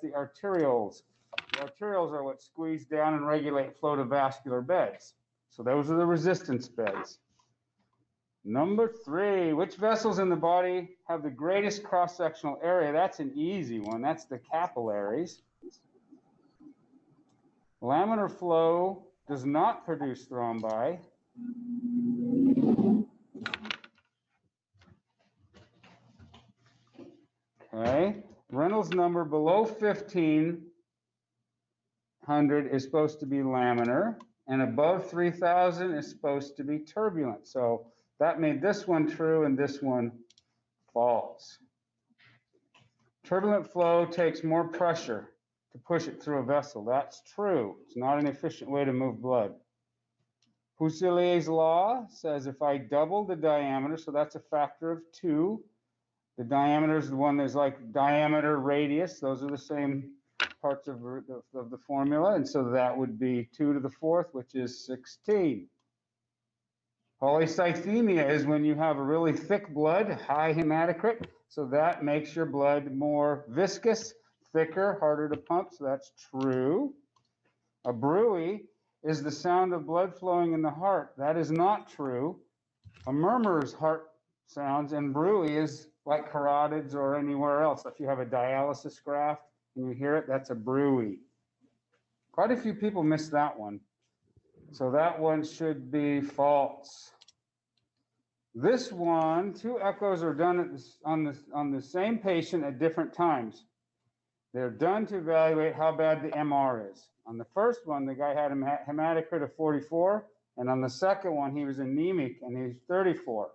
the arterioles. The arterioles are what squeeze down and regulate flow to vascular beds. So those are the resistance beds. Number 3, which vessels in the body have the greatest cross-sectional area? That's an easy one. That's the capillaries. Laminar flow does not produce thrombi. Okay. Reynolds number below 1500 is supposed to be laminar, and above 3000 is supposed to be turbulent. So that made this one true and this one false. Turbulent flow takes more pressure to push it through a vessel. That's true. It's not an efficient way to move blood. Fuseliers' law says if I double the diameter, so that's a factor of 2. The diameter is the one that's like diameter, radius. Those are the same parts of the formula. And so that would be 2 to the 4th, which is 16. Polycythemia is when you have a really thick blood, high hematocrit. So that makes your blood more viscous, thicker, harder to pump. So that's true. A bruit is the sound of blood flowing in the heart. That is not true. A murmur is heart sounds, and bruit is like carotids or anywhere else. If you have a dialysis graft and you hear it, that's a bruit. Quite a few people miss that one. So that one should be false. This one, 2 echoes are done on the same patient at different times. They're done to evaluate how bad the MR is. On the first one, the guy had a hematocrit of 44, and on the second one, he was anemic and he was 34.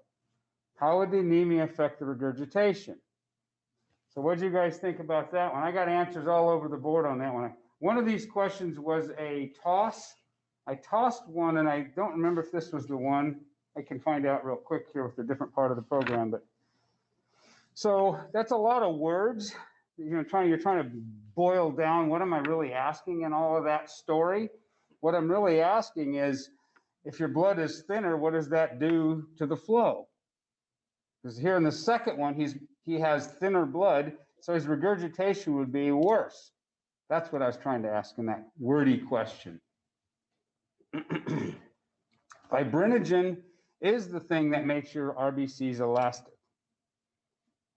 How would the anemia affect the regurgitation? So what did you guys think about that one? I got answers all over the board on that one. One of these questions was a toss. I tossed one, and I don't remember if this was the one. I can find out real quick here with a different part of the program. But so that's a lot of words. You're trying to boil down what am I really asking in all of that story. What I'm really asking is, if your blood is thinner, what does that do to the flow? Because here in the second one, he has thinner blood, so his regurgitation would be worse. That's what I was trying to ask in that wordy question. Fibrinogen is the thing that makes your RBCs elastic.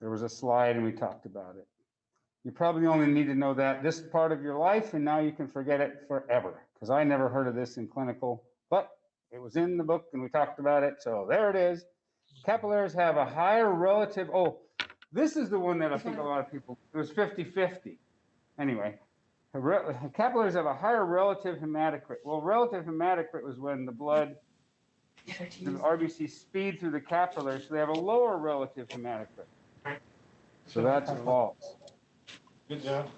There was a slide and we talked about it. You probably only need to know that this part of your life, and now you can forget it forever, because I never heard of this in clinical, but it was in the book and we talked about it, so there it is. Capillaries have a higher relative, this is the one that I think a lot of people, it was 50-50. Anyway, capillaries have a higher relative hematocrit. Well, relative hematocrit was when the blood, the RBC speed through the capillaries, so they have a lower relative hematocrit. So that's false. Good job.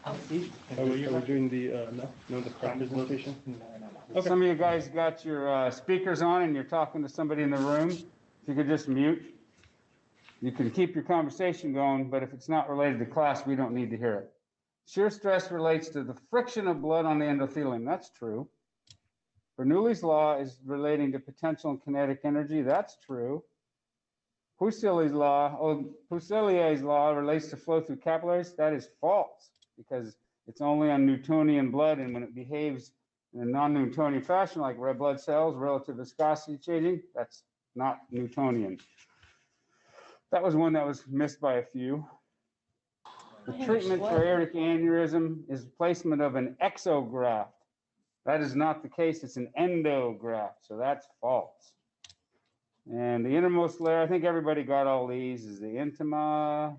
Are we doing the the presentation? Okay. Some of you guys got your speakers on and you're talking to somebody in the room. If you could just mute. You can keep your conversation going, but if it's not related to class, we don't need to hear it. Shear stress relates to the friction of blood on the endothelium. That's true. Bernoulli's law is relating to potential and kinetic energy. That's true. Fuseliers' law relates to flow through capillaries. That is false, because it's only on Newtonian blood, and when it behaves in a non-Newtonian fashion, like red blood cells, relative viscosity changing, that's not Newtonian. That was one that was missed by a few. The treatment for aortic aneurysm is placement of an exograft. That is not the case. It's an endograft, so that's false. And the innermost layer, I think everybody got all these, is the intima,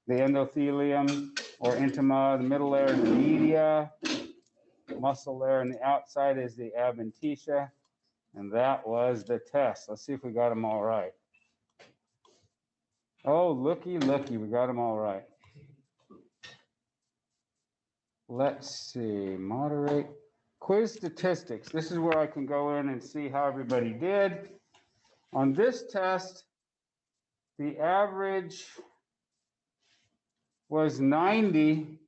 the endothelium, or intima. The middle layer is the media, muscle layer, and the outside is the adventitia. And that was the test. Let's see if we got them all right. Oh, looky, we got them all right. Let's see, moderate. Quiz statistics. This is where I can go in and see how everybody did. On this test, the average was 90,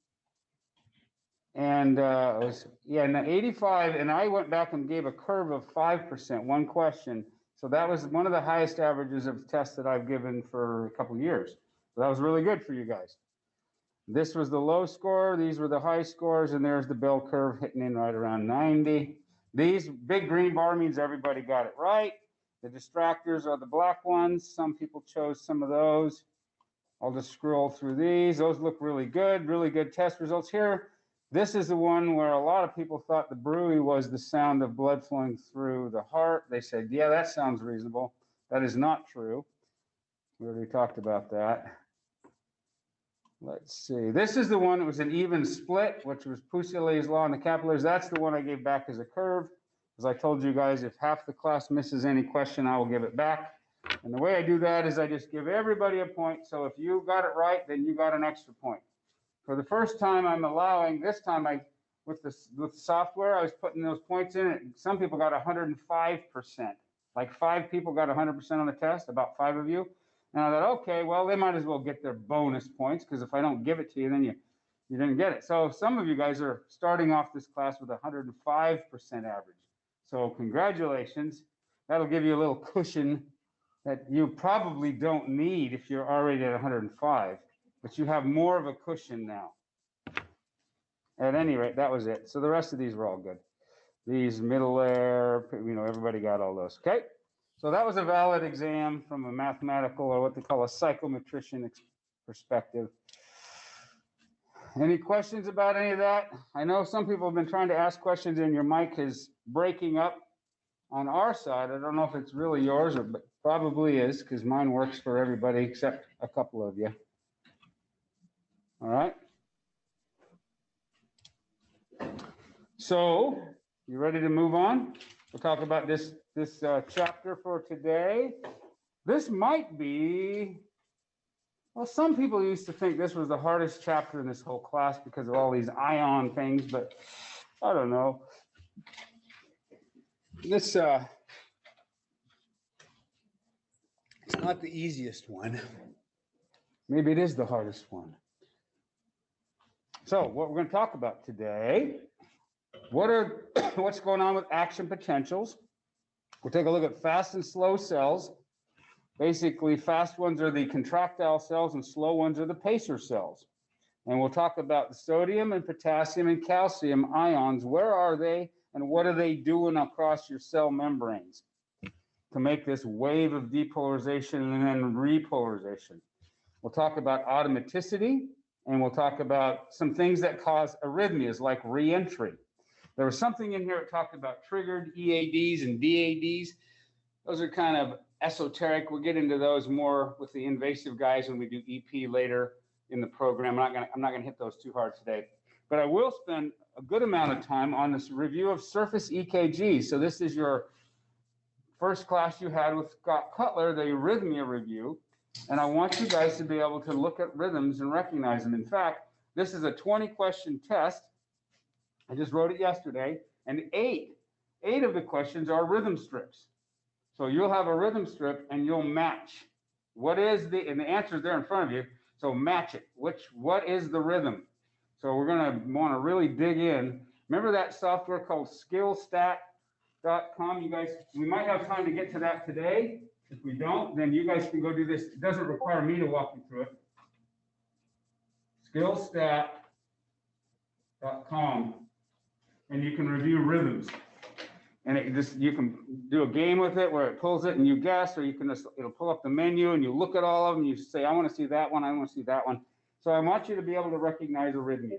and it was 85, and I went back and gave a curve of 5%, one question. So that was one of the highest averages of tests that I've given for a couple of years. So that was really good for you guys. This was the low score, these were the high scores, and there's the bell curve hitting in right around 90. These big green bar means everybody got it right. The distractors are the black ones. Some people chose some of those. I'll just scroll through these. Those look really good test results here. This is the one where a lot of people thought the bruit was the sound of blood flowing through the heart. They said, yeah, that sounds reasonable. That is not true. We already talked about that. Let's see. This is the one that was an even split, which was Poussier's law in the capillaries. That's the one I gave back as a curve. As I told you guys, if half the class misses any question, I will give it back. And the way I do that is I just give everybody a point. So if you got it right, then you got an extra point. For the first time, I'm allowing, this time with the software, I was putting those points in it. Some people got 105%. Like 5 people got 100% on the test, about 5 of you. And I thought, okay, well, they might as well get their bonus points, because if I don't give it to you, then you didn't get it. So some of you guys are starting off this class with 105% average. So congratulations. That'll give you a little cushion that you probably don't need if you're already at 105, but you have more of a cushion now. At any rate, that was it. So the rest of these were all good. These middle there, everybody got all those, okay? So that was a valid exam from a mathematical, or what they call a psychometrician perspective. Any questions about any of that? I know some people have been trying to ask questions and your mic is breaking up on our side. I don't know if it's really yours, but probably is, because mine works for everybody except a couple of you. All right. So, you ready to move on? We'll talk about this chapter for today. This might be, well, some people used to think this was the hardest chapter in this whole class because of all these ion things, but I don't know. This, it's not the easiest one. Maybe it is the hardest one. So what we're going to talk about today, what's going on with action potentials. We'll take a look at fast and slow cells. Basically, fast ones are the contractile cells and slow ones are the pacer cells. And we'll talk about the sodium and potassium and calcium ions. Where are they and what are they doing across your cell membranes to make this wave of depolarization and then repolarization? We'll talk about automaticity, and we'll talk about some things that cause arrhythmias like reentry. There was something in here that talked about triggered EADs and DADs. Those are kind of esoteric. We'll get into those more with the invasive guys when we do EP later in the program. I'm not gonna hit those too hard today, but I will spend a good amount of time on this review of surface EKG. So this is your first class you had with Scott Cutler, the arrhythmia review. And I want you guys to be able to look at rhythms and recognize them. In fact, this is a 20-question test. I just wrote it yesterday, and eight of the questions are rhythm strips. So you'll have a rhythm strip and you'll match. And the answer's there in front of you, so match it. What is the rhythm? So we're gonna wanna really dig in. Remember that software called skillstat.com? You guys, we might have time to get to that today. If we don't, then you guys can go do this. It doesn't require me to walk you through it. Skillstat.com, and you can review rhythms. And you can do a game with it where it pulls it and you guess, or it'll pull up the menu and you look at all of them and you say, I want to see that one, I want to see that one. So I want you to be able to recognize arrhythmias.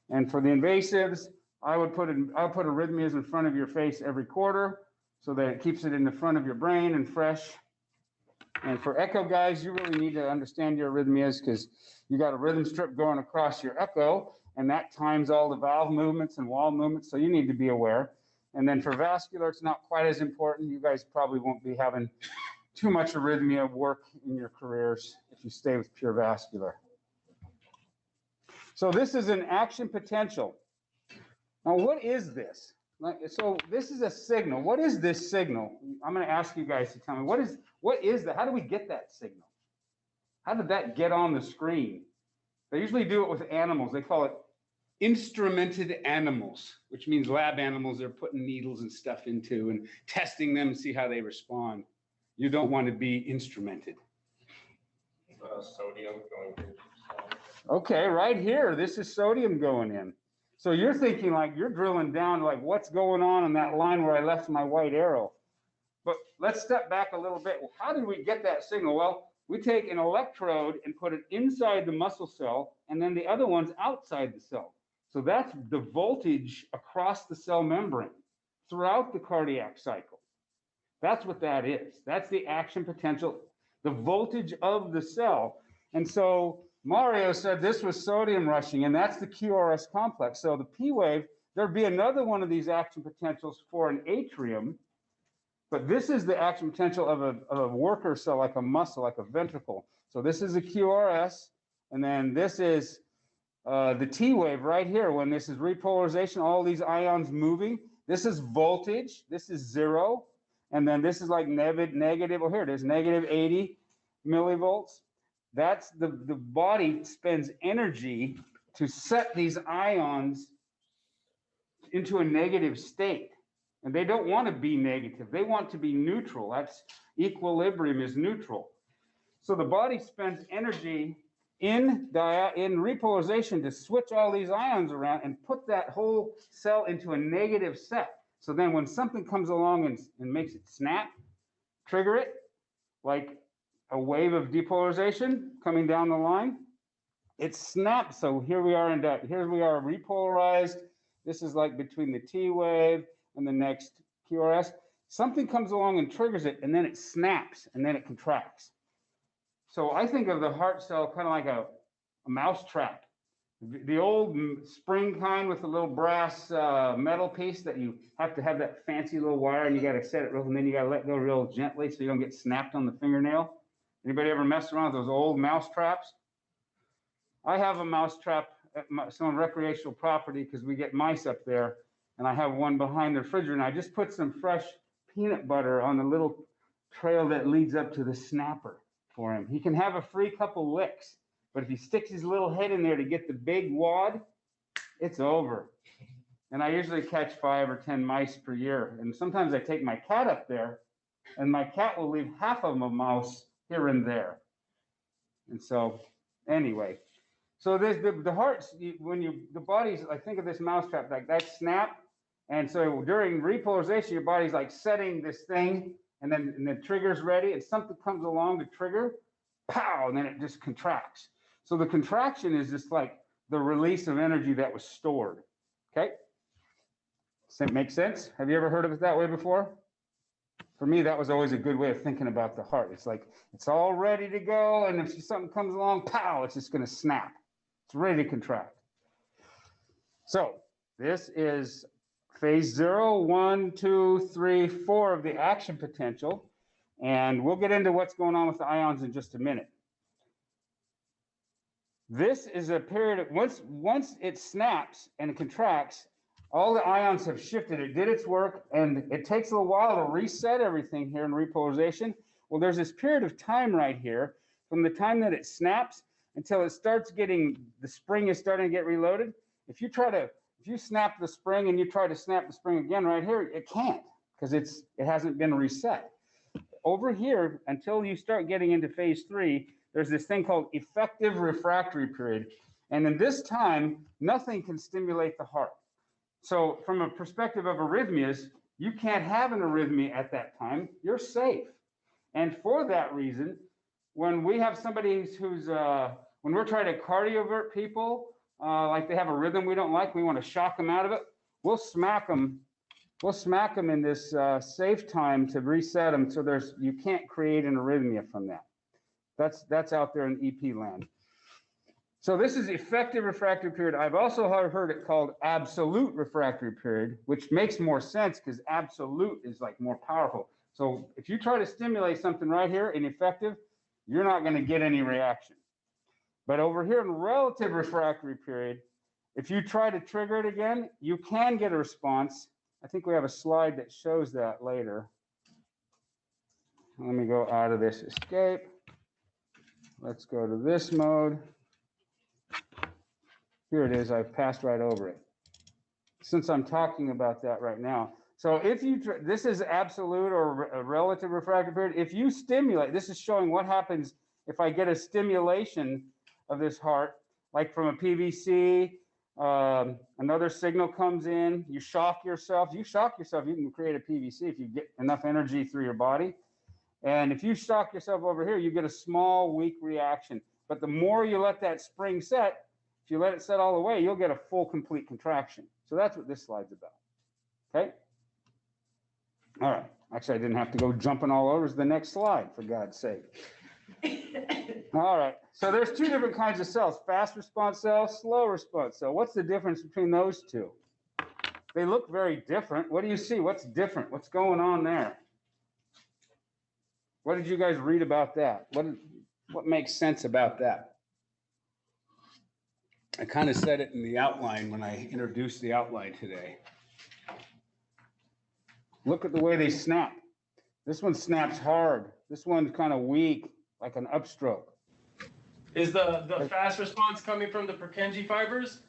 And for the invasives, I'll put arrhythmias in front of your face every quarter, so that it keeps it in the front of your brain and fresh. And for echo guys, you really need to understand your arrhythmias because you got a rhythm strip going across your echo, and that times all the valve movements and wall movements, so you need to be aware. And then for vascular, it's not quite as important. You guys probably won't be having too much arrhythmia work in your careers if you stay with pure vascular. So this is an action potential. Now, what is this? So this is a signal. What is this signal? I'm going to ask you guys to tell me, what is that? How do we get that signal? How did that get on the screen? They usually do it with animals. They call it instrumented animals, which means lab animals they're putting needles and stuff into and testing them and see how they respond. You don't want to be instrumented. Sodium going through. Okay, right here, this is sodium going in. So you're thinking like you're drilling down like what's going on in that line where I left my white arrow. But let's step back a little bit. How did we get that signal? Well, we take an electrode and put it inside the muscle cell, and then the other one's outside the cell. So that's the voltage across the cell membrane throughout the cardiac cycle. That's what that is. That's the action potential, the voltage of the cell. And so Mario said this was sodium rushing, and that's the QRS complex. So the P wave, there'd be another one of these action potentials for an atrium, but this is the action potential of a worker cell, like a muscle, like a ventricle. So this is a QRS, and then this is the T wave right here. When this is repolarization, all these ions moving. This is voltage. This is 0. And then this is like negative, oh, here it is, negative 80 millivolts. That's the body spends energy to set these ions into a negative state. And they don't want to be negative. They want to be neutral. That's equilibrium is neutral. So the body spends energy in repolarization to switch all these ions around and put that whole cell into a negative set. So then when something comes along and makes it snap, trigger it, like a wave of depolarization coming down the line, it snaps. So here we are repolarized. This is like between the T wave and the next QRS. Something comes along and triggers it, and then it snaps, and then it contracts. So I think of the heart cell kind of like a mouse trap. The old spring kind with the little brass metal piece that you have to have that fancy little wire, and you got to set it real, and then you got to let go real gently so you don't get snapped on the fingernail. Anybody ever messed around with those old mouse traps? I have a mouse trap at some recreational property because we get mice up there, and I have one behind the refrigerator, and I just put some fresh peanut butter on the little trail that leads up to the snapper for him. He can have a free couple licks, but if he sticks his little head in there to get the big wad, it's over. And I usually catch 5 or 10 mice per year. And sometimes I take my cat up there, and my cat will leave half of a mouse here and there. And so, anyway, so there's the heart's, the body's, I think of this mousetrap, like that snap. And so during repolarization, your body's like setting this thing, and then the trigger's ready, and something comes along to trigger, pow, and then it just contracts. So the contraction is just like the release of energy that was stored. Okay? Does that make sense? Have you ever heard of it that way before? For me, that was always a good way of thinking about the heart. It's like it's all ready to go, and if something comes along, pow, it's just going to snap. It's ready to contract. So this is phase 0, 1, 2, 3, 4 of the action potential, and we'll get into what's going on with the ions in just a minute. This is a period of, once it snaps and it contracts, all the ions have shifted. It did its work, and it takes a little while to reset everything here in repolarization. Well, there's this period of time right here from the time that it snaps until it starts getting, the spring is starting to get reloaded. If you snap the spring and you try to snap the spring again right here, it can't, because it hasn't been reset. Over here, until you start getting into phase 3, there's this thing called effective refractory period. And in this time, nothing can stimulate the heart. So from a perspective of arrhythmias, you can't have an arrhythmia at that time. You're safe. And for that reason, when we have somebody who's, when we're trying to cardiovert people, like they have a rhythm we don't like, we want to shock them out of it, we'll smack them in this safe time to reset them, so you can't create an arrhythmia from that. That's out there in EP land. So this is effective refractory period. I've also heard it called absolute refractory period, which makes more sense because absolute is like more powerful. So if you try to stimulate something right here in effective, you're not going to get any reaction. But over here in relative refractory period, if you try to trigger it again, you can get a response. I think we have a slide that shows that later. Let me go out of this escape. Let's go to this mode. Here it is. I've passed right over it. Since I'm talking about that right now. So if this is absolute or a relative refractory period. If you stimulate, this is showing what happens if I get a stimulation of this heart. like from a PVC, another signal comes in, you shock yourself, you can create a PVC if you get enough energy through your body. And if you shock yourself over here, you get a small, weak reaction. But the more you let that spring set, if you let it set all the way, you'll get a full, complete contraction. So that's what this slide's about. Okay? All right. Actually, I didn't have to go jumping all over to the next slide, for God's sake. All right. So there's two different kinds of cells, fast response cell, slow response cell. What's the difference between those two? They look very different. What do you see? What's different? What's going on there? What did you guys read about that? What makes sense about that? I kind of said it in the outline when I introduced the outline today. Look at the way they snap. This one snaps hard. This one's kind of weak, like an upstroke. Is the fast response coming from the Purkinje fibers?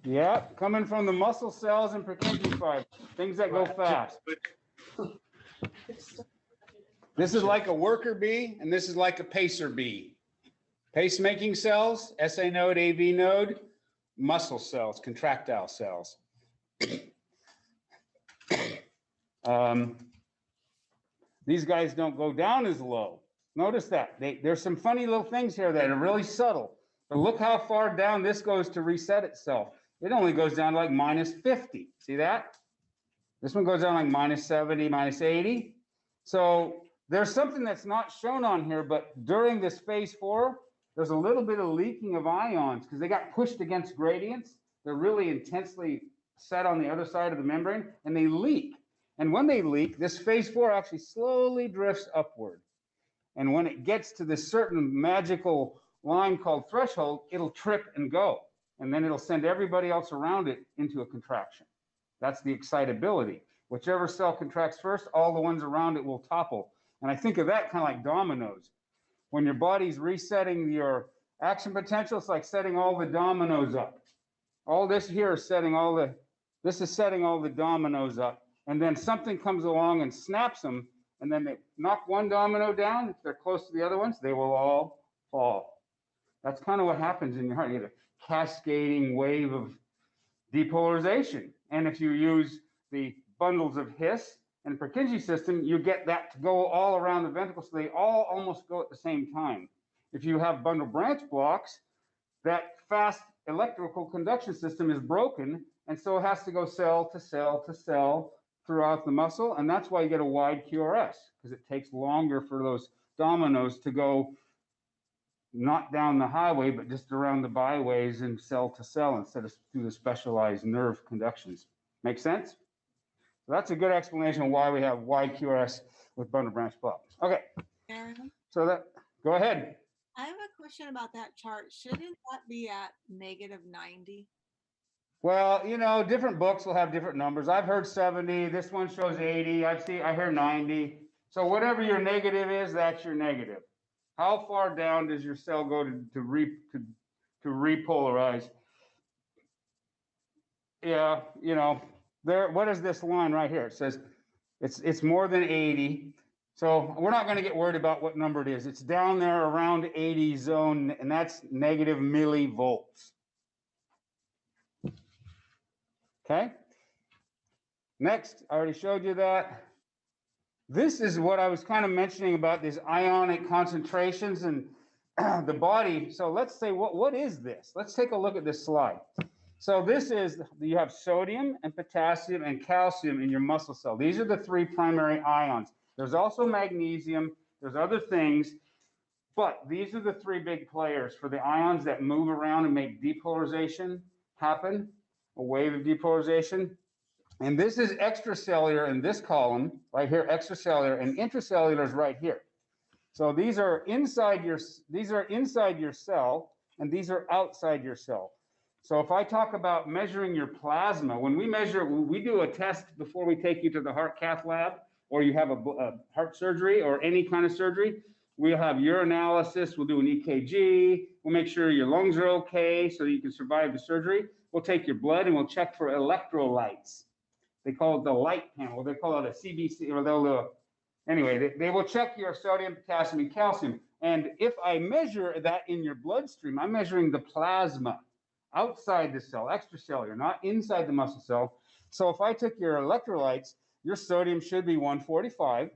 Yeah, coming from the muscle cells and Purkinje fibers, things that go fast. This is like a worker bee, and this is like a pacer bee. Pacemaking cells, SA node, AV node, muscle cells, contractile cells. These guys don't go down as low. Notice that. There's some funny little things here that are really subtle. But look how far down this goes to reset itself. It only goes down to like -50. See that? This one goes down like -70, -80. So there's something that's not shown on here, but during this phase 4, there's a little bit of leaking of ions because they got pushed against gradients. They're really intensely set on the other side of the membrane, and they leak. And when they leak, this phase 4 actually slowly drifts upward. And when it gets to this certain magical line called threshold, it'll trip and go. And then it'll send everybody else around it into a contraction. That's the excitability. Whichever cell contracts first, all the ones around it will topple. And I think of that kind of like dominoes. When your body's resetting your action potential, it's like setting all the dominoes up. All this here is setting all the dominoes up. And then something comes along and snaps them, and then they knock one domino down. If they're close to the other ones, they will all fall. That's kind of what happens in your heart. You get a cascading wave of depolarization. And if you use the bundles of His and Purkinje system, you get that to go all around the ventricle, so they all almost go at the same time. If you have bundle branch blocks, that fast electrical conduction system is broken, and so it has to go cell to cell to cell throughout the muscle, and that's why you get a wide QRS, because it takes longer for those dominoes to go not down the highway, but just around the byways and cell to cell instead of through the specialized nerve conductions. Make sense? So that's a good explanation of why we have wide QRS with bundle branch blocks. Okay. Darren, So go ahead. I have a question about that chart. Shouldn't that be at -90? Well, different books will have different numbers. I've heard 70. This one shows 80. I hear 90. So whatever your negative is, that's your negative. How far down does your cell go to repolarize? Yeah, there. What is this line right here? It says it's more than 80. So we're not going to get worried about what number it is. It's down there around 80 zone, and that's negative millivolts. Okay. Next, I already showed you that. This is what I was kind of mentioning about these ionic concentrations and the body. So let's say, what is this? Let's take a look at this slide. So this is, you have sodium and potassium and calcium in your muscle cell. These are the 3 primary ions. There's also magnesium. There's other things. But these are the 3 big players for the ions that move around and make depolarization happen, a wave of depolarization. And this is extracellular in this column, right here, extracellular, and intracellular is right here. So these are inside your cell, and these are outside your cell. So if I talk about measuring your plasma, when we do a test before we take you to the heart cath lab, or you have a heart surgery or any kind of surgery, we'll have urinalysis, we'll do an EKG, we'll make sure your lungs are okay so that you can survive the surgery. We'll take your blood and we'll check for electrolytes. They call it the light panel. They call it a CBC, or anyway, they will check your sodium, potassium, and calcium. And if I measure that in your bloodstream, I'm measuring the plasma outside the cell, extracellular, not inside the muscle cell. So if I took your electrolytes, your sodium should be 145,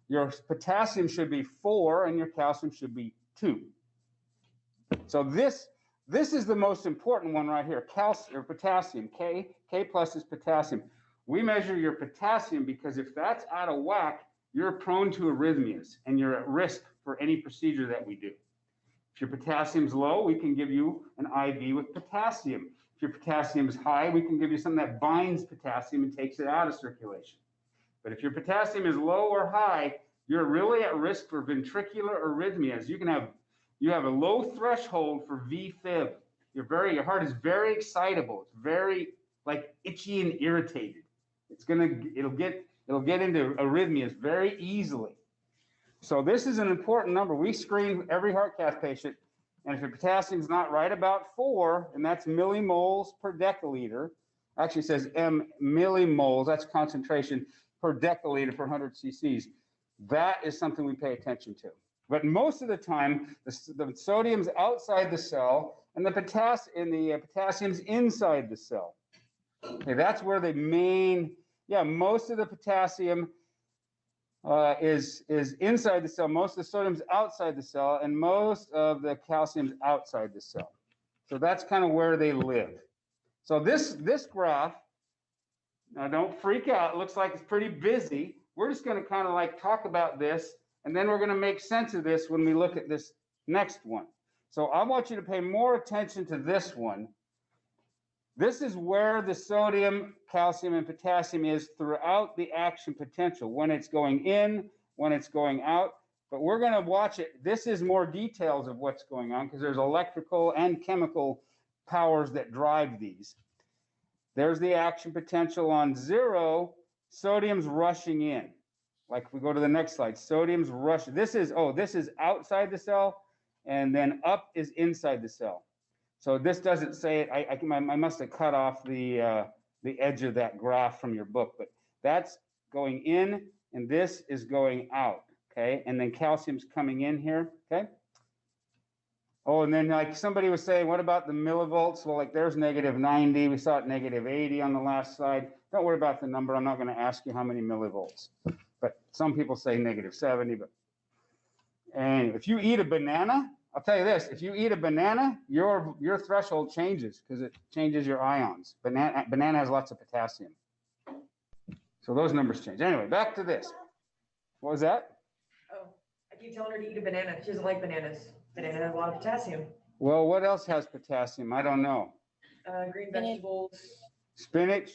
your potassium should be 4, and your calcium should be 2. So this is the most important one right here, calcium or potassium. K plus is potassium. We measure your potassium because if that's out of whack, you're prone to arrhythmias and you're at risk for any procedure that we do. If your potassium's low, we can give you an IV with potassium. If your potassium is high, we can give you something that binds potassium and takes it out of circulation. But if your potassium is low or high, you're really at risk for ventricular arrhythmias. You have a low threshold for VFib. Your heart is very excitable. It's very like itchy and irritated. It'll get into arrhythmias very easily. So this is an important number. We screen every heart cath patient, and if your potassium's not right about 4, and that's millimoles per deciliter, actually says millimoles, that's concentration per deciliter per 100 cc's. That is something we pay attention to. But most of the time, the sodium's outside the cell, and the potassium's inside the cell. Okay, that's where the main, most of the potassium is inside the cell. Most of the sodium's outside the cell, and most of the calcium's outside the cell. So that's kind of where they live. So this graph, now don't freak out. It looks like it's pretty busy. We're just going to kind of like talk about this, and then we're going to make sense of this when we look at this next one. So I want you to pay more attention to this one. This is where the sodium, calcium, and potassium is throughout the action potential, when it's going in, when it's going out. But we're going to watch it. This is more details of what's going on because there's electrical and chemical powers that drive these. There's the action potential on 0. Sodium's rushing in. Like if we go to the next slide, sodium's rushing. This is outside the cell, and then up is inside the cell. So this doesn't say it. I must have cut off the edge of that graph from your book, but that's going in, and this is going out. Okay, and then calcium's coming in here. Okay. Oh, and then like somebody was saying, what about the millivolts? Well, like there's -90. We saw it -80 on the last slide. Don't worry about the number. I'm not going to ask you how many millivolts, but some people say -70. And if you eat a banana, I'll tell you this: if you eat a banana, your threshold changes because it changes your ions. Banana has lots of potassium, so those numbers change. Anyway, back to this. What was that? Oh, I keep telling her to eat a banana. She doesn't like bananas. Banana has a lot of potassium. Well, what else has potassium? I don't know. Green vegetables. Spinach.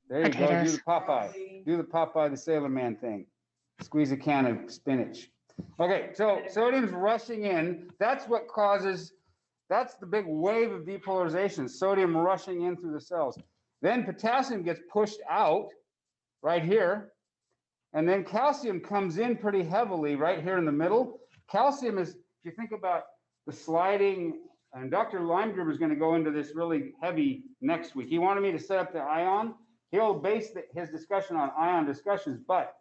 There you go. Potatoes. Do the Popeye. Do the Popeye the Sailor Man thing. Squeeze a can of spinach. Okay, so sodium's rushing in. That's what causes, that's the big wave of depolarization, sodium rushing in through the cells. Then potassium gets pushed out right here. And then calcium comes in pretty heavily right here in the middle. Calcium is, if you think about the sliding, and Dr. Limegruber is going to go into this really heavy next week. He wanted me to set up the ion. He'll base his discussion on ion discussions, but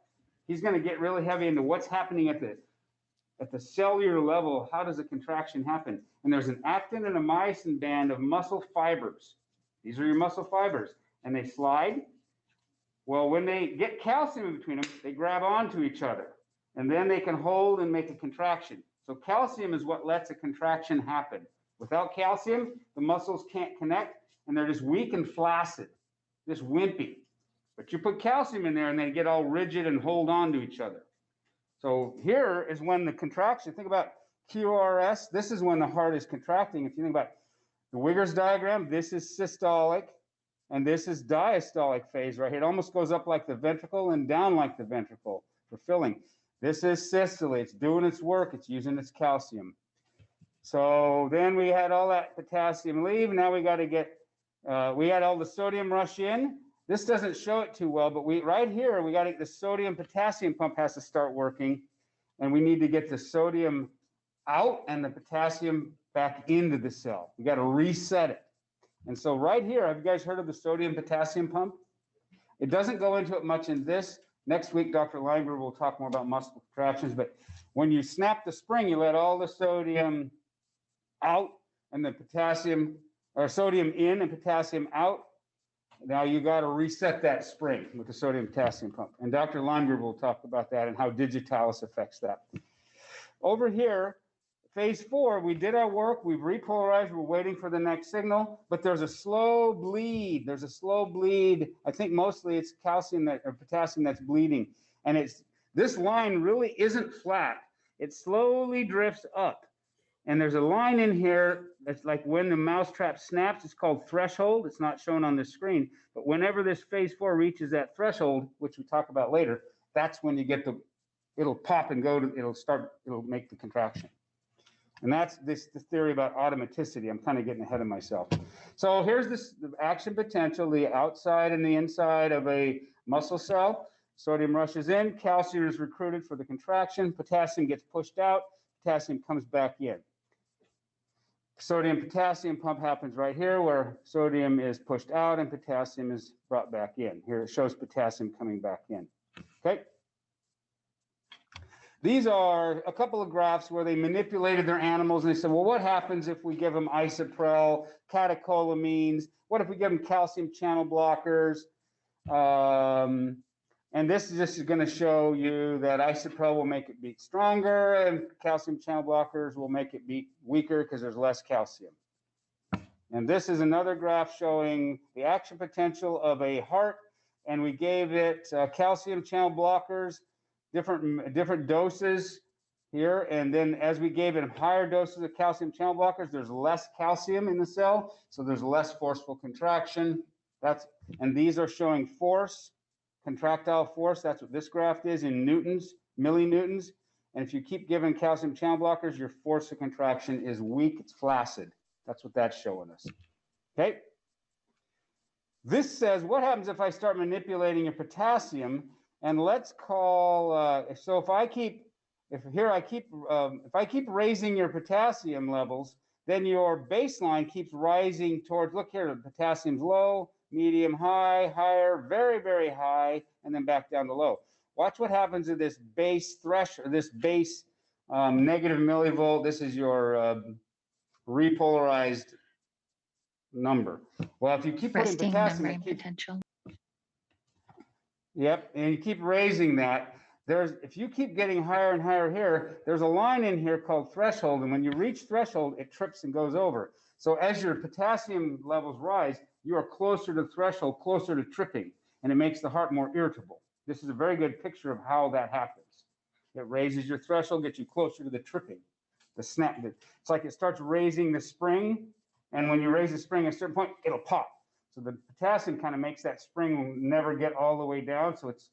he's going to get really heavy into what's happening at the cellular level. How does a contraction happen? And there's an actin and a myosin band of muscle fibers. These are your muscle fibers, and they slide. Well, when they get calcium in between them, they grab onto each other, and then they can hold and make a contraction. So calcium is what lets a contraction happen. Without calcium, the muscles can't connect, and they're just weak and flaccid, just wimpy. But you put calcium in there, and they get all rigid and hold on to each other. So here is when the contraction, think about QRS, this is when the heart is contracting. If you think about the Wigger's diagram, this is systolic, and this is diastolic phase right here. It almost goes up like the ventricle and down like the ventricle for filling. This is systole. It's doing its work. It's using its calcium. So then we had all that potassium leave. Now we got to get, we had all the sodium rush in. This doesn't show it too well, but right here, we got to get the sodium potassium pump has to start working. And we need to get the sodium out and the potassium back into the cell. We got to reset it. And so right here, have you guys heard of the sodium potassium pump? It doesn't go into it much in this, Next week, Dr. Lineberg will talk more about muscle contractions, but when you snap the spring, you let all the sodium out and the potassium, or sodium in and potassium out. Now you got to reset that spring with the sodium potassium pump. And Dr. Lineberg will talk about that and how digitalis affects that. Over here, phase 4, we did our work, we've repolarized, we're waiting for the next signal, but there's a slow bleed. There's a slow bleed. I think mostly it's calcium or potassium that's bleeding. And this line really isn't flat. It slowly drifts up. And there's a line in here that's like when the mousetrap snaps, it's called threshold. It's not shown on the screen, but whenever this phase 4 reaches that threshold, which we talk about later, that's when you get it'll pop and it'll make the contraction. And that's the theory about automaticity. I'm kind of getting ahead of myself. So here's the action potential, the outside and the inside of a muscle cell. Sodium rushes in, calcium is recruited for the contraction, potassium gets pushed out, potassium comes back in. Sodium potassium pump happens right here where sodium is pushed out and potassium is brought back in. Here it shows potassium coming back in. Okay. These are a couple of graphs where they manipulated their animals and they said, well, what happens if we give them isoprel, catecholamines? What if we give them calcium channel blockers? And this is going to show you that isoprel will make it beat stronger and calcium channel blockers will make it beat weaker because there's less calcium. And this is another graph showing the action potential of a heart, and we gave it calcium channel blockers, different doses here, and then as we gave it higher doses of calcium channel blockers, there's less calcium in the cell, so there's less forceful contraction. And these are showing force. Contractile force, that's what this graph is in newtons, millinewtons. And if you keep giving calcium channel blockers, your force of contraction is weak, it's flaccid. That's what that's showing us. Okay. This says, what happens if I start manipulating your potassium? And let's call, so if I keep raising your potassium levels, then your baseline keeps rising towards, look here, the potassium's low, medium, high, higher, very, very high, and then back down to low. Watch what happens to this base threshold, this base negative millivolt. This is your repolarized number. Well, if you keep putting potassium, it keeps, potential. yep, and you keep raising that. If you keep getting higher and higher here, there's a line in here called threshold, and when you reach threshold, it trips and goes over. So as your potassium levels rise, you are closer to threshold, closer to tripping, and it makes the heart more irritable. This is a very good picture of how that happens. It raises your threshold, gets you closer to the tripping, the snap. It's like it starts raising the spring, and when you raise the spring at a certain point, it'll pop. So the potassium kind of makes that spring never get all the way down, so it's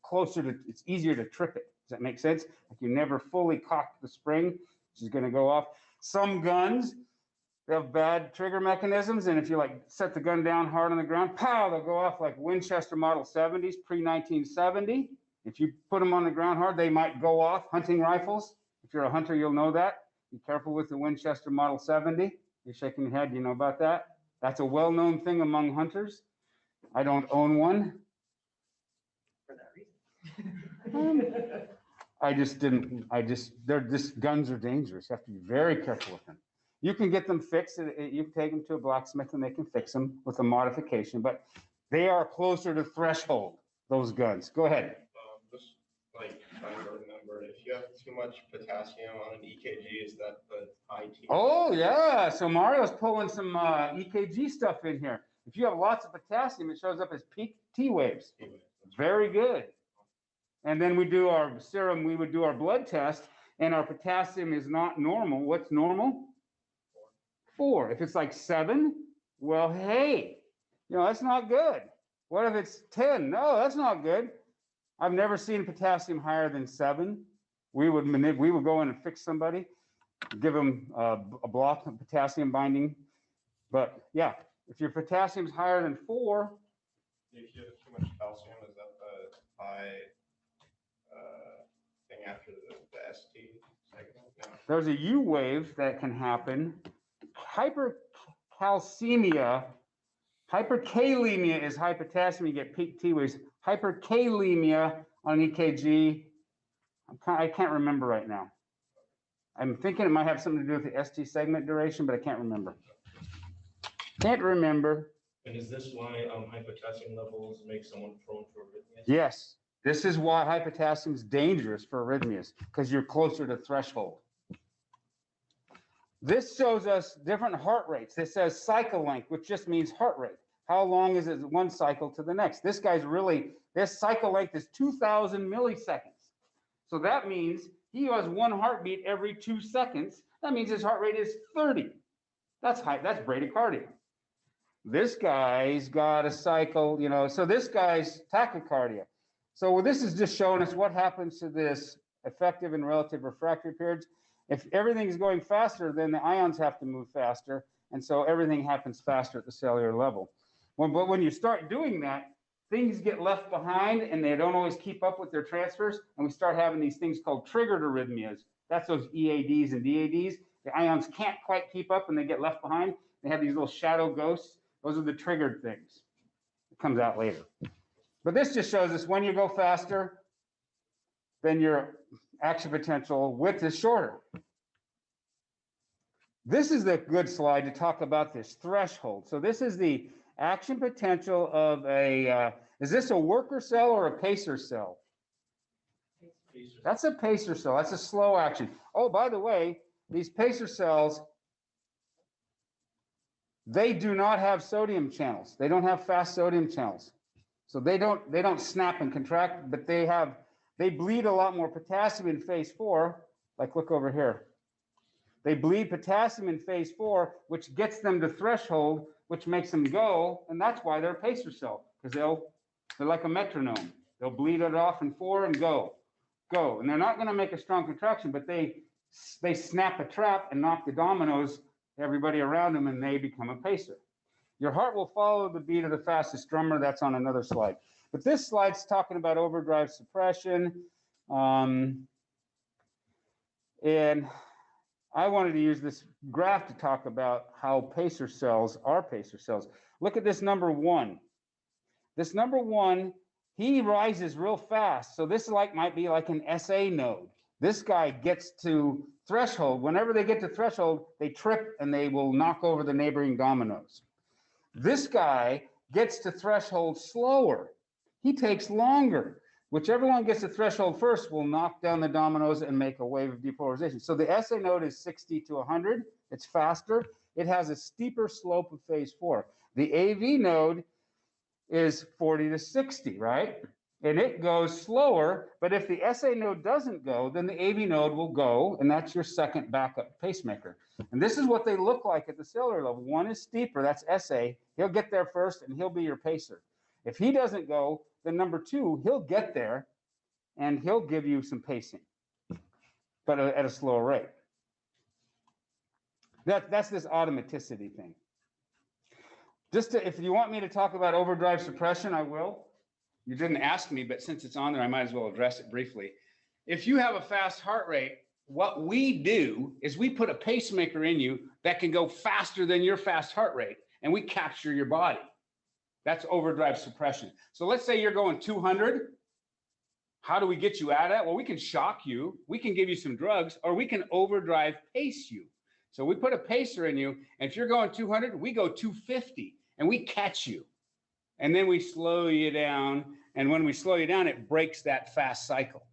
it's easier to trip it. Does that make sense? Like you never fully cocked the spring, which is going to go off. Some guns, they have bad trigger mechanisms, and if you like set the gun down hard on the ground, pow, they'll go off like Winchester Model 70s, pre-1970. If you put them on the ground hard, they might go off. Hunting rifles, if you're a hunter, you'll know that. Be careful with the Winchester Model 70. You're shaking your head, you know about that? That's a well-known thing among hunters. I don't own one. For that reason. Guns are dangerous. You have to be very careful with them. You can get them fixed. You can take them to a blacksmith and they can fix them with a modification, but they are closer to threshold, those guns. Go ahead. Just like trying to remember, if you have too much potassium on an EKG, is that the IT? Oh yeah, so Mario's pulling some EKG stuff in here. If you have lots of potassium, it shows up as peak T waves. Very good. And then we do our serum, we would do our blood test, and our potassium is not normal. What's normal? 4. If it's like 7, well, hey, that's not good. What if it's 10? No, that's not good. I've never seen potassium higher than 7. We would go in and fix somebody, give them a block of potassium binding. But yeah, if your potassium's higher than 4. If you have too much calcium, is that the high thing after the ST segment? No. There's a U wave that can happen. Hyperkalemia is high potassium, you get peak T waves. Hyperkalemia on EKG. I can't remember right now. I'm thinking it might have something to do with the ST segment duration, but I can't remember. Can't remember. And is this why high potassium levels make someone prone to arrhythmias? Yes, this is why high potassium is dangerous for arrhythmias, because you're closer to threshold. This shows us different heart rates. This says cycle length, which just means heart rate. How long is it one cycle to the next? This cycle length is 2,000 milliseconds. So that means he has one heartbeat every 2 seconds. That means his heart rate is 30. That's high, that's bradycardia. This guy's got a cycle, so this guy's tachycardia. So this is just showing us what happens to this effective and relative refractory periods. If everything's going faster, then the ions have to move faster. And so everything happens faster at the cellular level. But when you start doing that, things get left behind and they don't always keep up with their transfers. And we start having these things called triggered arrhythmias. That's those EADs and DADs. The ions can't quite keep up and they get left behind. They have these little shadow ghosts. Those are the triggered things. It comes out later. But this just shows us when you go faster, then your action potential width is shorter. This is the good slide to talk about this threshold. So this is the action potential of is this a worker cell or a pacer cell? That's a pacer cell. That's a slow action. Oh, by the way, these pacer cells, they do not have sodium channels. They don't have fast sodium channels. So they don't snap and contract, but they bleed a lot more potassium in phase 4. Like look over here. They bleed potassium in phase 4, which gets them to threshold, which makes them go, and that's why they're a pacer cell, because they're like a metronome. They'll bleed it off in 4 and go. And they're not going to make a strong contraction, but they snap a trap and knock the dominoes, everybody around them, and they become a pacer. Your heart will follow the beat of the fastest drummer. That's on another slide. But this slide's talking about overdrive suppression. And I wanted to use this graph to talk about how pacer cells are pacer cells. Look at this number 1. This number 1, he rises real fast. So this might be like an SA node. This guy gets to threshold. Whenever they get to threshold, they trip and they will knock over the neighboring dominoes. This guy gets to threshold slower. He takes longer. Whichever one gets to threshold first will knock down the dominoes and make a wave of depolarization. So the SA node is 60 to 100. It's faster. It has a steeper slope of phase 4. The AV node is 40 to 60, right? And it goes slower, but if the SA node doesn't go, then the AV node will go, and that's your second backup pacemaker. And this is what they look like at the cellular level. One is steeper, that's SA. He'll get there first, and he'll be your pacer. If he doesn't go, then number 2, he'll get there, and he'll give you some pacing, but at a slower rate. That's this automaticity thing. If you want me to talk about overdrive suppression, I will. You didn't ask me, but since it's on there, I might as well address it briefly. If you have a fast heart rate, what we do is we put a pacemaker in you that can go faster than your fast heart rate, and we capture your body. That's overdrive suppression. So let's say you're going 200. How do we get you out of that? Well, we can shock you, we can give you some drugs, or we can overdrive pace you. So we put a pacer in you, and if you're going 200, we go 250, and we catch you. And then we slow you down, and when we slow you down, it breaks that fast cycle.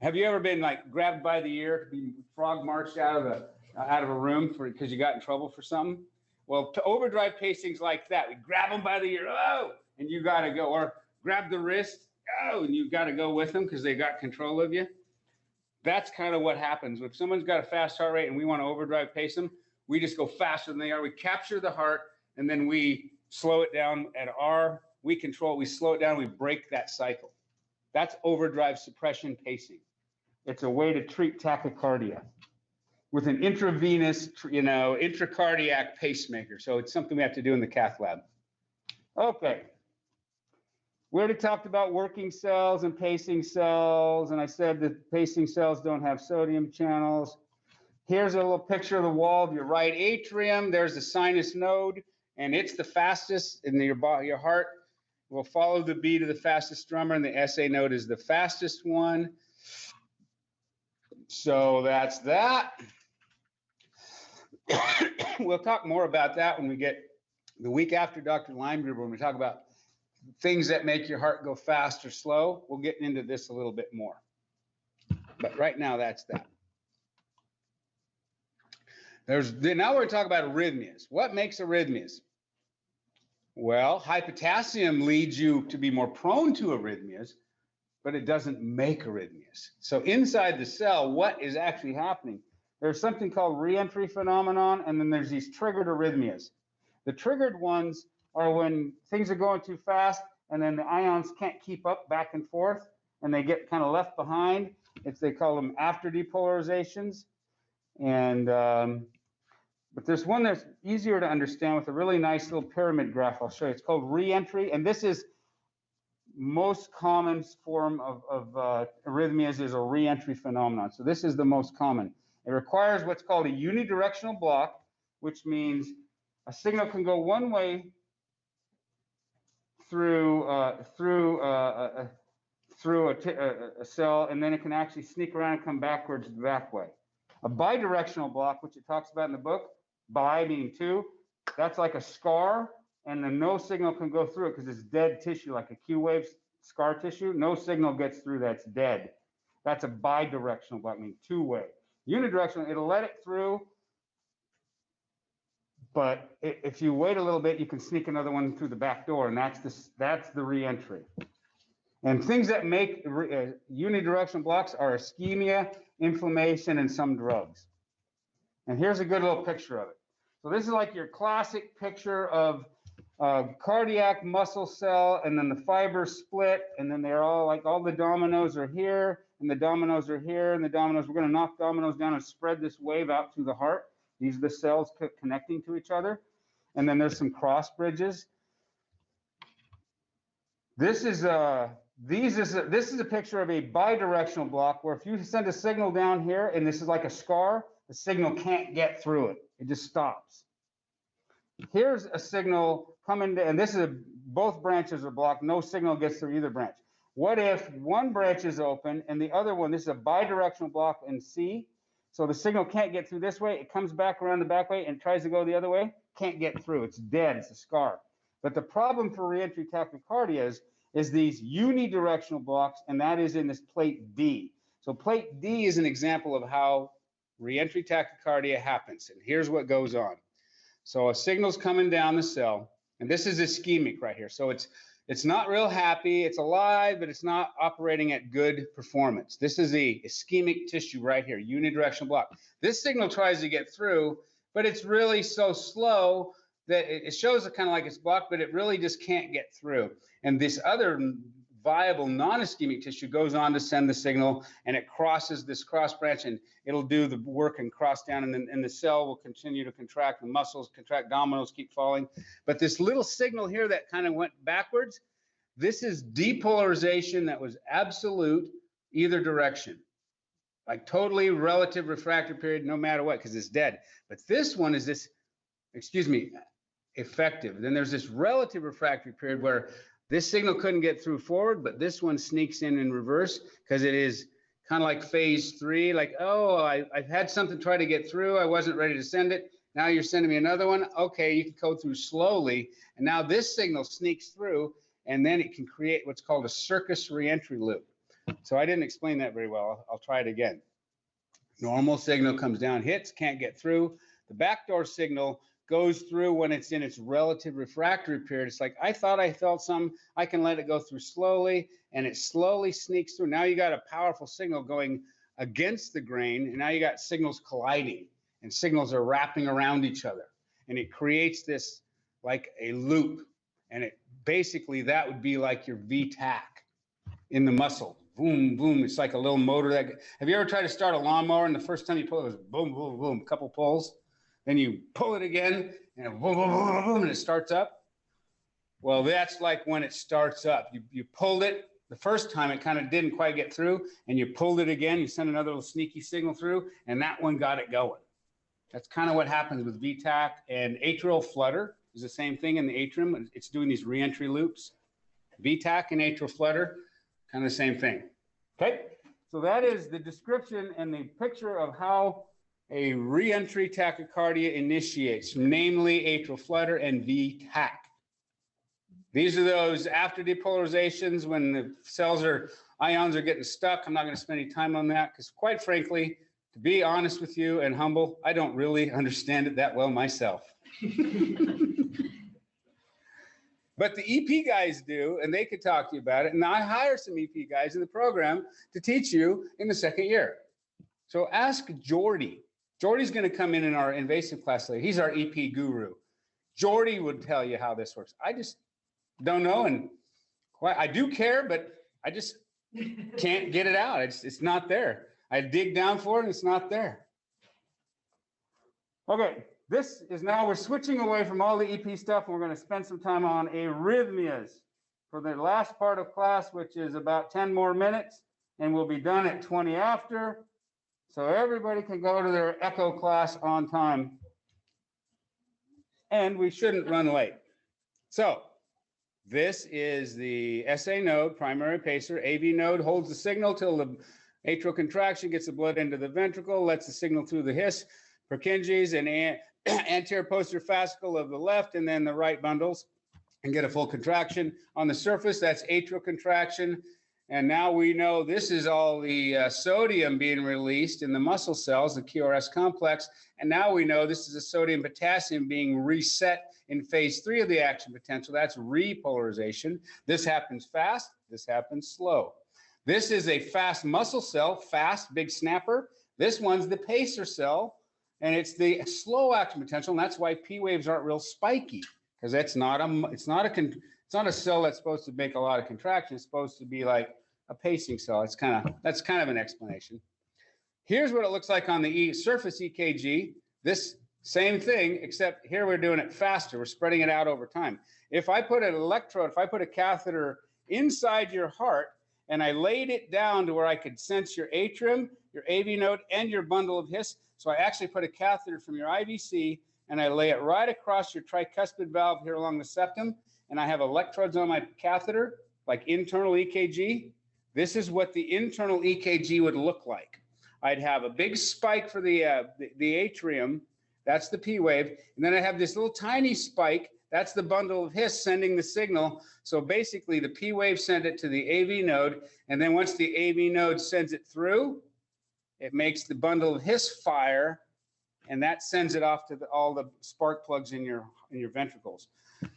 Have you ever been grabbed by the ear, frog marched out of a room because you got in trouble for something? Well, to overdrive pacing's like that. We grab them by the ear, oh, and you got to go, or grab the wrist, oh, and you got to go with them because they got control of you. That's kind of what happens. If someone's got a fast heart rate and we want to overdrive pace them, we just go faster than they are. We capture the heart, and then we slow it down we control it, we slow it down, we break that cycle. That's overdrive suppression pacing. It's a way to treat tachycardia with an intravenous, intracardiac pacemaker. So it's something we have to do in the cath lab. Okay. We already talked about working cells and pacing cells, and I said that pacing cells don't have sodium channels. Here's a little picture of the wall of your right atrium. There's the sinus node, and it's the fastest in your heart. We'll follow the beat of the fastest drummer, and the SA note is the fastest one. So that's that. We'll talk more about that when we get the week after Dr. Limegrove, when we talk about things that make your heart go fast or slow. We'll get into this a little bit more. But right now, that's that. Now we're going to talk about arrhythmias. What makes arrhythmias? Well, high potassium leads you to be more prone to arrhythmias, but it doesn't make arrhythmias. So inside the cell, what is actually happening? There's something called reentry phenomenon, and then there's these triggered arrhythmias. The triggered ones are when things are going too fast, and then the ions can't keep up back and forth, and they get kind of left behind. They call them after depolarizations. And but there's one that's easier to understand with a really nice little pyramid graph I'll show you. It's called reentry, and this is most common form of arrhythmias is a reentry phenomenon. So this is the most common. It requires what's called a unidirectional block, which means a signal can go one way through a cell, and then it can actually sneak around and come backwards the back way. A bidirectional block, which it talks about in the book, bi meaning two, that's like a scar, and then no signal can go through it because it's dead tissue, like a Q wave scar tissue. No signal gets through, that's dead. That's a bidirectional block, meaning two-way. Unidirectional, it'll let it through, but if you wait a little bit, you can sneak another one through the back door, and that's the reentry. And things that make unidirectional blocks are ischemia, inflammation, and some drugs. And here's a good little picture of it. So this is like your classic picture of cardiac muscle cell, and then the fibers split, and then they're all like all the dominoes are here, and the dominoes are here, and the dominoes, we're going to knock dominoes down and spread this wave out through the heart. These are the cells connecting to each other. And then there's some cross bridges. This is a picture of a bidirectional block where if you send a signal down here, and this is like a scar, the signal can't get through it. It just stops. Here's a signal coming, and this is both branches are blocked. No signal gets through either branch. What if one branch is open and the other one, this is a bidirectional block in C, so the signal can't get through this way, it comes back around the back way and tries to go the other way, can't get through, it's dead, it's a scar. But the problem for reentry tachycardia is these unidirectional blocks, and that is in this plate D. So plate D is an example of how reentry tachycardia happens, and here's what goes on. So a signal's coming down the cell, and this is ischemic right here. So it's not real happy, it's alive, but it's not operating at good performance. This is the ischemic tissue right here, unidirectional block. This signal tries to get through, but it's really so slow that it shows it kind of like it's blocked, but it really just can't get through. And this other viable non-ischemic tissue goes on to send the signal, and it crosses this cross branch, and it'll do the work and cross down, and then the cell will continue to contract, the muscles contract, dominoes keep falling. But this little signal here that kind of went backwards, this is depolarization that was absolute either direction, like totally relative refractory period no matter what, because it's dead. But this one is this, effective. Then there's this relative refractory period where this signal couldn't get through forward, but this one sneaks in reverse because it is kind of like phase 3, like, oh, I've had something try to get through. I wasn't ready to send it. Now you're sending me another one. Okay, you can go through slowly. And now this signal sneaks through, and then it can create what's called a circus reentry loop. So I didn't explain that very well. I'll try it again. Normal signal comes down, hits, can't get through. The backdoor signal goes through when it's in its relative refractory period. It's like, I thought I felt some, I can let it go through slowly, and it slowly sneaks through. Now you got a powerful signal going against the grain, and now you got signals colliding, and signals are wrapping around each other. And it creates this like a loop. And it basically, that would be like your VTAC in the muscle. Boom, boom. It's like a little motor that, have you ever tried to start a lawnmower and the first time you pull it was boom, boom, boom, a couple pulls? Then you pull it again and boom, boom, boom, boom, and it starts up. Well, that's like when it starts up. You pulled it the first time, it kind of didn't quite get through, and you pulled it again, you send another little sneaky signal through, and that one got it going. That's kind of what happens with VTAC. And atrial flutter is the same thing in the atrium. It's doing these reentry loops. VTach and atrial flutter, kind of the same thing. Okay, so that is the description and the picture of how a reentry tachycardia initiates, namely atrial flutter and VTach. These are those after depolarizations when the ions are getting stuck. I'm not going to spend any time on that because, quite frankly, to be honest with you and humble, I don't really understand it that well myself. But the EP guys do, and they could talk to you about it. And I hire some EP guys in the program to teach you in the second year. So ask Jordy. Jordy's going to come in our invasive class later. He's our EP guru. Jordy would tell you how this works. I just don't know, and I do care, but I just can't get it out. It's not there. I dig down for it, and it's not there. Okay, this is now, we're switching away from all the EP stuff, and we're going to spend some time on arrhythmias for the last part of class, which is about 10 more minutes, and we'll be done at 20 after. So everybody can go to their echo class on time. And we shouldn't run late. So this is the SA node, primary pacer. AV node holds the signal till the atrial contraction gets the blood into the ventricle, lets the signal through the His, Purkinje's, and anterior posterior fascicle of the left, and then the right bundles, and get a full contraction. On the surface, that's atrial contraction. And now we know this is all the sodium being released in the muscle cells, the QRS complex. And now we know this is the sodium potassium being reset in phase 3 of the action potential. That's repolarization. This happens fast. This happens slow. This is a fast muscle cell, fast, big snapper. This one's the pacer cell, and it's the slow action potential. And that's why P waves aren't real spiky, because it's not a cell that's supposed to make a lot of contraction. It's supposed to be like a pacing cell. That's kind of an explanation. Here's what it looks like on the surface EKG. This same thing, except here we're doing it faster. We're spreading it out over time. If I put an electrode, if I put a catheter inside your heart and I laid it down to where I could sense your atrium, your AV node, and your bundle of His, so I actually put a catheter from your IVC and I lay it right across your tricuspid valve here along the septum, and I have electrodes on my catheter, like internal EKG. This is what the internal EKG would look like. I'd have a big spike for the atrium, that's the P wave, and then I have this little tiny spike, that's the bundle of His sending the signal. So basically the P wave sent it to the AV node, and then once the AV node sends it through, it makes the bundle of His fire, and that sends it off to all the spark plugs in your ventricles.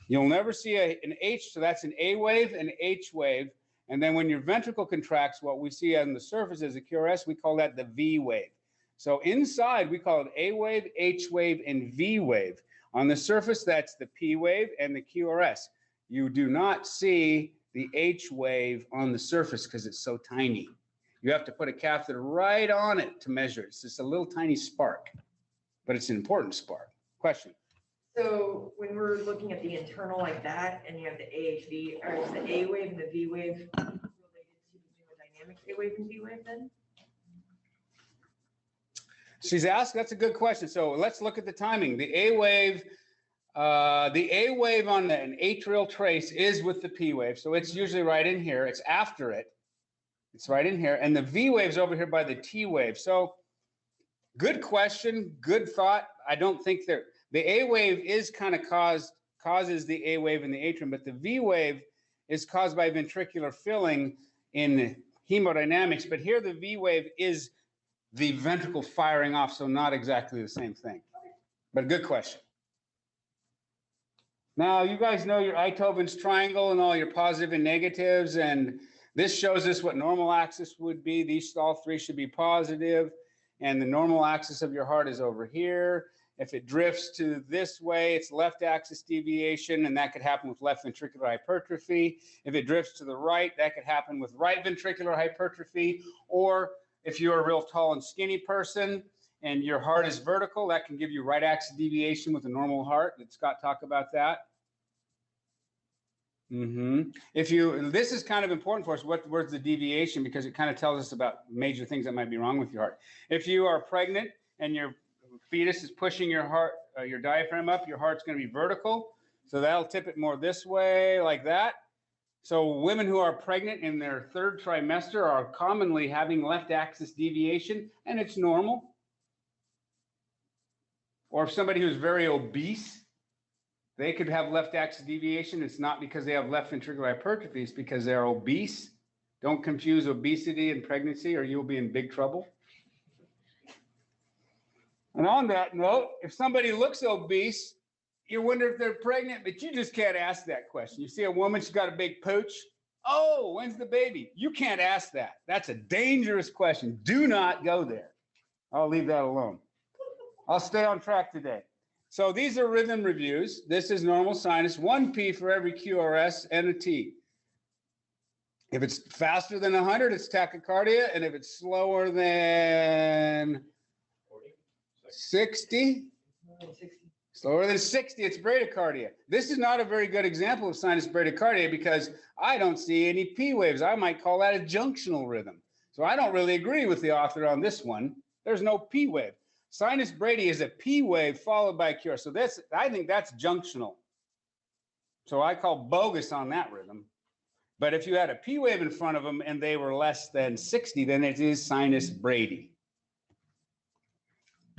You'll never see an H, so that's an A wave, an H wave. And then when your ventricle contracts, what we see on the surface as a QRS, we call that the V wave. So inside, we call it A wave, H wave, and V wave. On the surface, that's the P wave and the QRS. You do not see the H wave on the surface because it's so tiny. You have to put a catheter right on it to measure it. It's just a little tiny spark, but it's an important spark. Question? So when we're looking at the internal like that, and you have the AHV, or is the A wave and the V wave related to the hemodynamic A wave and V wave then? She's asked, that's a good question. So let's look at the timing. The A wave on an atrial trace is with the P wave. So it's usually right in here. It's after it. It's right in here. And the V wave's over here by the T wave. So good question, good thought. I don't think the A wave is kind of causes the A wave in the atrium, but the V wave is caused by ventricular filling in hemodynamics. But here the V wave is the ventricle firing off, so not exactly the same thing. But good question. Now, you guys know your Einthoven's triangle and all your positive and negatives, and this shows us what normal axis would be. These all three should be positive, and the normal axis of your heart is over here. If it drifts to this way, it's left axis deviation, and that could happen with left ventricular hypertrophy. If it drifts to the right, that could happen with right ventricular hypertrophy. Or if you're a real tall and skinny person and your heart is vertical, that can give you right axis deviation with a normal heart. Did Scott talk about that? This is kind of important for us. Where's the deviation? Because it kind of tells us about major things that might be wrong with your heart. If you are pregnant and your fetus is pushing your heart, your diaphragm up, your heart's going to be vertical. So that'll tip it more this way, like that. So women who are pregnant in their third trimester are commonly having left axis deviation, and it's normal. Or if somebody who's very obese, they could have left axis deviation. It's not because they have left ventricular hypertrophy, it's because they're obese. Don't confuse obesity and pregnancy or you'll be in big trouble. And on that note, if somebody looks obese, you wonder if they're pregnant, but you just can't ask that question. You see a woman, she's got a big pooch. Oh, when's the baby? You can't ask that. That's a dangerous question. Do not go there. I'll leave that alone. I'll stay on track today. So these are rhythm reviews. This is normal sinus, 1 P for every QRS and a T. If it's faster than 100, it's tachycardia. And if it's slower than 60, slower than 60, it's bradycardia. This is not a very good example of sinus bradycardia because I don't see any P waves. I might call that a junctional rhythm. So I don't really agree with the author on this one. There's no P wave. Sinus brady is a P wave followed by a QRS. So that's, I think that's junctional. So I call bogus on that rhythm. But if you had a P wave in front of them and they were less than 60, then it is sinus brady.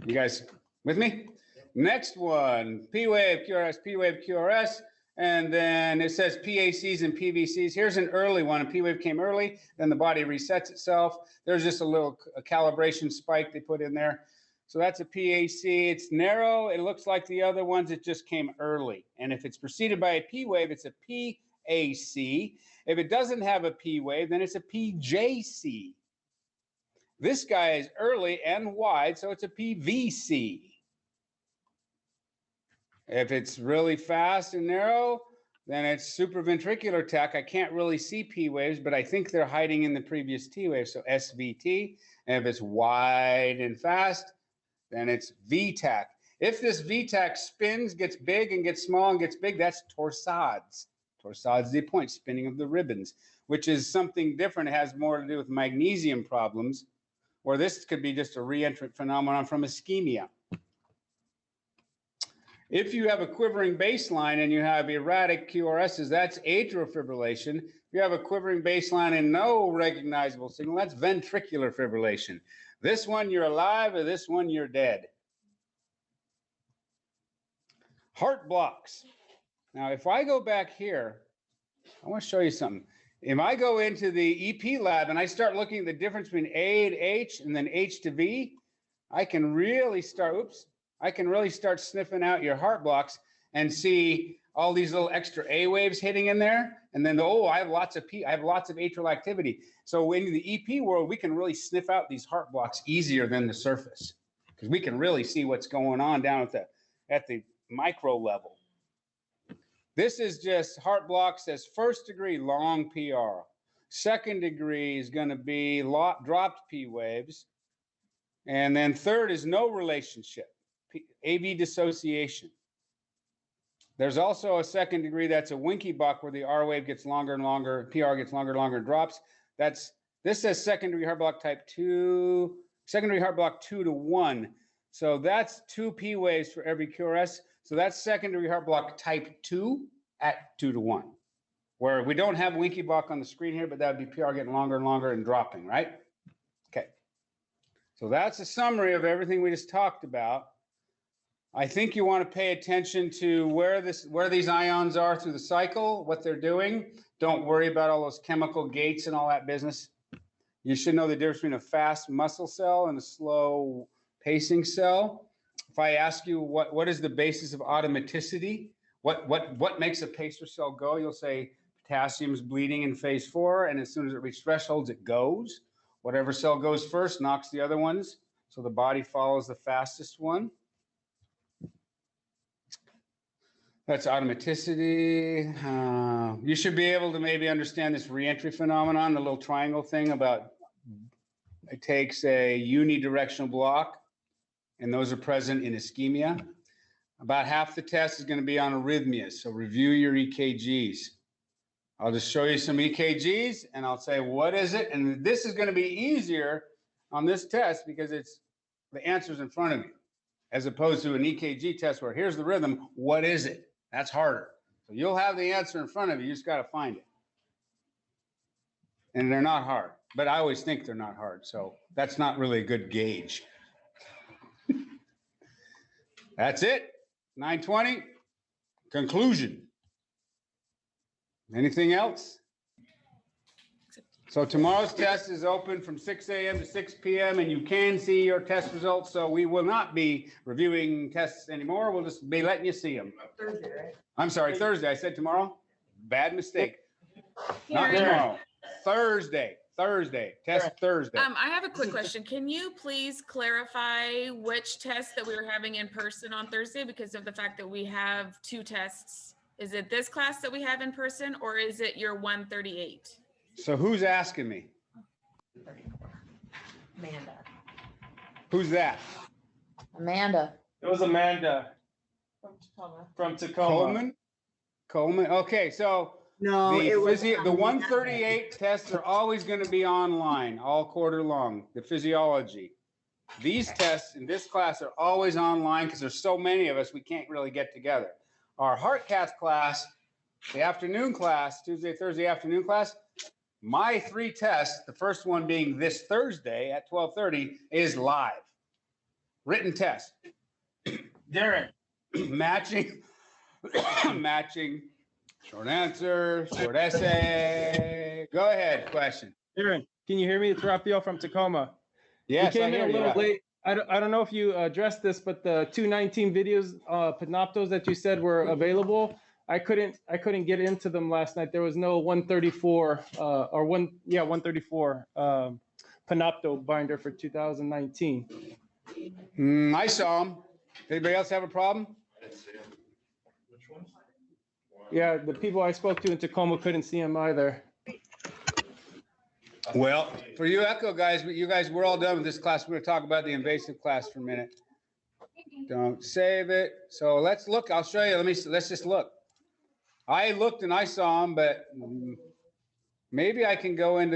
You guys with me? Next one, P wave, QRS, P wave, QRS. And then it says PACs and PVCs. Here's an early one. A P wave came early, then the body resets itself. There's just a calibration spike they put in there. So that's a PAC. It's narrow. It looks like the other ones. It just came early. And if it's preceded by a P wave, it's a PAC. If it doesn't have a P wave, then it's a PJC. This guy is early and wide, so it's a PVC. If it's really fast and narrow, then it's supraventricular tach. I can't really see P waves, but I think they're hiding in the previous T wave, so SVT. And if it's wide and fast, then it's VTach. If this VTach spins, gets big and gets small and gets big, that's torsades. Torsades de pointe, spinning of the ribbons, which is something different. It has more to do with magnesium problems, or this could be just a reentrant phenomenon from ischemia. If you have a quivering baseline and you have erratic QRSs, that's atrial fibrillation. If you have a quivering baseline and no recognizable signal, that's ventricular fibrillation. This one, you're alive, or this one, you're dead. Heart blocks. Now, if I go back here, I want to show you something. If I go into the EP lab and I start looking at the difference between A to H and then H to V, I can really start, I can really start sniffing out your heart blocks and see all these little extra A waves hitting in there. And then, oh, I have lots of P, I have lots of atrial activity. So in the EP world, we can really sniff out these heart blocks easier than the surface because we can really see what's going on down at the micro level. This is just heart blocks as first degree, long PR. Second degree is going to be dropped P waves. And then third is no relationship, AV dissociation. There's also a second degree that's a winky buck where the R wave gets longer and longer, PR gets longer and longer and drops. This says secondary heart block type 2, secondary heart block 2 to 1. So that's 2 P waves for every QRS. So that's secondary heart block type 2 at 2 to 1, where we don't have winky buck on the screen here, but that would be PR getting longer and longer and dropping, right? Okay. So that's a summary of everything we just talked about. I think you want to pay attention to where these ions are through the cycle, what they're doing. Don't worry about all those chemical gates and all that business. You should know the difference between a fast muscle cell and a slow pacing cell. If I ask you what is the basis of automaticity, what makes a pacer cell go, you'll say potassium's bleeding in phase 4, and as soon as it reaches thresholds, it goes. Whatever cell goes first knocks the other ones, so the body follows the fastest one. That's automaticity. You should be able to maybe understand this reentry phenomenon, the little triangle thing about it takes a unidirectional block, and those are present in ischemia. About half the test is going to be on arrhythmias, so review your EKGs. I'll just show you some EKGs, and I'll say, what is it? And this is going to be easier on this test because the answer's in front of you, as opposed to an EKG test where here's the rhythm, what is it? That's harder. So you'll have the answer in front of you, you just got to find it. And they're not hard, but I always think they're not hard. So that's not really a good gauge. That's it. 9:20. Conclusion. Anything else? So tomorrow's test is open from 6 a.m. to 6 p.m. and you can see your test results. So we will not be reviewing tests anymore. We'll just be letting you see them. Thursday, right? I'm sorry, Thursday. I said tomorrow? Bad mistake. Not Darren. tomorrow. Thursday. Test Thursday. I have a quick question. Can you please clarify which test that we were having in person on Thursday because of the fact that we have 2 tests? Is it this class that we have in person or is it your 138? So who's asking me? Amanda. Who's that? Amanda. It was Amanda from Tacoma. Coleman? Okay, so No, the it was. the 138 tests are always going to be online all quarter long, the physiology. These tests in this class are always online because there's so many of us, we can't really get together. Our heart cath class, the afternoon class, Tuesday, Thursday afternoon class, my 3 tests, the first one being this Thursday at 12:30, is live. Written test. Darren, Matching, short answer, short essay. Go ahead, question. Darren, can you hear me? It's Raphael from Tacoma. Yes, You I came in hear a you. little late. I don't know if you addressed this, but the 219 videos, Panoptos that you said were available. I couldn't get into them last night. There was no 134 134 Panopto binder for 2019. I saw them. Anybody else have a problem? Which one? Yeah, the people I spoke to in Tacoma couldn't see them either. Well, for you Echo guys, we're all done with this class. We're going to talk about the invasive class for a minute. Don't save it. So let's look. I'll show you. Let's just look. I looked and I saw them, but maybe I can go into